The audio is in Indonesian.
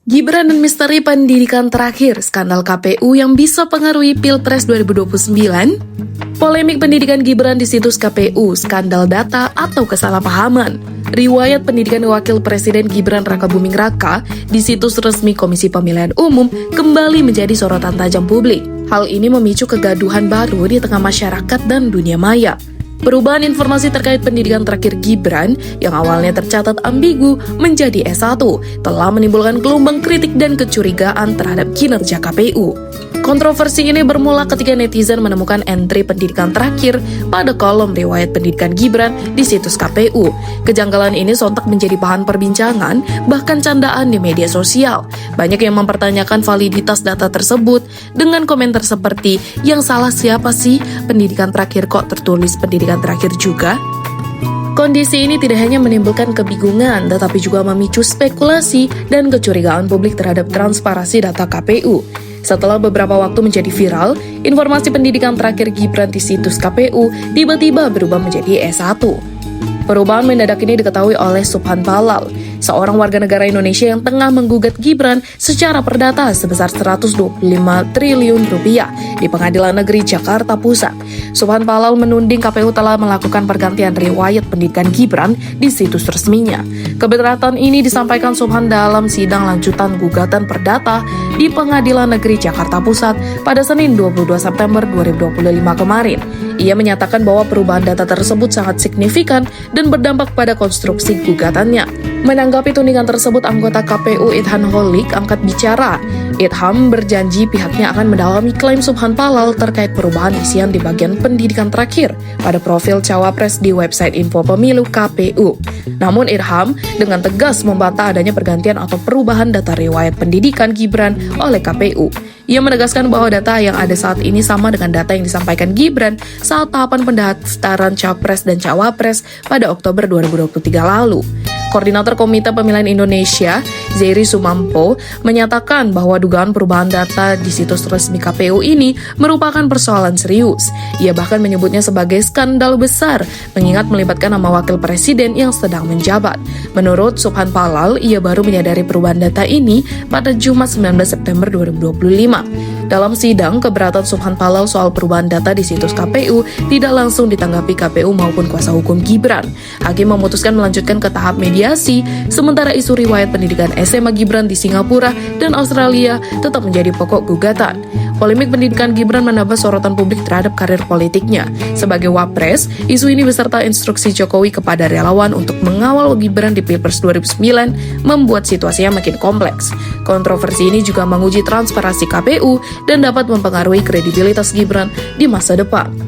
Gibran dan misteri pendidikan terakhir, skandal KPU yang bisa pengaruhi Pilpres 2029, polemik pendidikan Gibran di situs KPU, skandal data atau kesalahpahaman, riwayat pendidikan Wakil Presiden Gibran Rakabuming Raka di situs resmi Komisi Pemilihan Umum kembali menjadi sorotan tajam publik. Hal ini memicu kegaduhan baru di tengah masyarakat dan dunia maya. Perubahan informasi terkait pendidikan terakhir Gibran yang awalnya tercatat ambigu menjadi S1 telah menimbulkan gelombang kritik dan kecurigaan terhadap kinerja KPU. Kontroversi ini bermula ketika netizen menemukan entry pendidikan terakhir pada kolom riwayat pendidikan Gibran di situs KPU. Kejanggalan ini sontak menjadi bahan perbincangan, bahkan candaan di media sosial. Banyak yang mempertanyakan validitas data tersebut dengan komentar seperti, yang salah siapa sih? Pendidikan terakhir kok tertulis pendidikan terakhir juga? Kondisi ini tidak hanya menimbulkan kebingungan, tetapi juga memicu spekulasi dan kecurigaan publik terhadap transparansi data KPU. Setelah beberapa waktu menjadi viral, informasi pendidikan terakhir Gibran di situs KPU tiba-tiba berubah menjadi S1. Perubahan mendadak ini diketahui oleh Subhan Ballal, seorang warga negara Indonesia yang tengah menggugat Gibran secara perdata sebesar 125 triliun rupiah di Pengadilan Negeri Jakarta Pusat. Subhan Ballal menuding KPU telah melakukan pergantian riwayat pendidikan Gibran di situs resminya. Keberatan ini disampaikan Subhan dalam sidang lanjutan gugatan perdata di Pengadilan Negeri Jakarta Pusat pada Senin 22 September 2025 kemarin. Ia menyatakan bahwa perubahan data tersebut sangat signifikan dan berdampak pada konstruksi gugatannya. Menanggapi tudingan tersebut, anggota KPU Idhan Holik angkat bicara. Idham berjanji pihaknya akan mendalami klaim Subhan Ballal terkait perubahan isian di bagian pendidikan terakhir pada profil Cawapres di website info pemilu KPU. Namun Idham dengan tegas membantah adanya pergantian atau perubahan data riwayat pendidikan Gibran oleh KPU. Ia menegaskan bahwa data yang ada saat ini sama dengan data yang disampaikan Gibran saat tahapan pendaftaran Capres dan Cawapres pada Oktober 2023 lalu. Koordinator Komite Pemilihan Indonesia, Zairi Sumampo, menyatakan bahwa dugaan perubahan data di situs resmi KPU ini merupakan persoalan serius. Ia bahkan menyebutnya sebagai skandal besar, mengingat melibatkan nama Wakil Presiden yang sedang menjabat. Menurut Subhan Ballal, ia baru menyadari perubahan data ini pada Jumat 19 September 2025. Dalam sidang, keberatan Subhan Ballal soal perubahan data di situs KPU tidak langsung ditanggapi KPU maupun kuasa hukum Gibran. Hakim memutuskan melanjutkan ke tahap mediasi, sementara isu riwayat pendidikan SMA Gibran di Singapura dan Australia tetap menjadi pokok gugatan. Polemik pendidikan Gibran menambah sorotan publik terhadap karir politiknya. Sebagai Wapres, isu ini beserta instruksi Jokowi kepada relawan untuk mengawal Gibran di Pilpres 2009 membuat situasinya makin kompleks. Kontroversi ini juga menguji transparansi KPU dan dapat mempengaruhi kredibilitas Gibran di masa depan.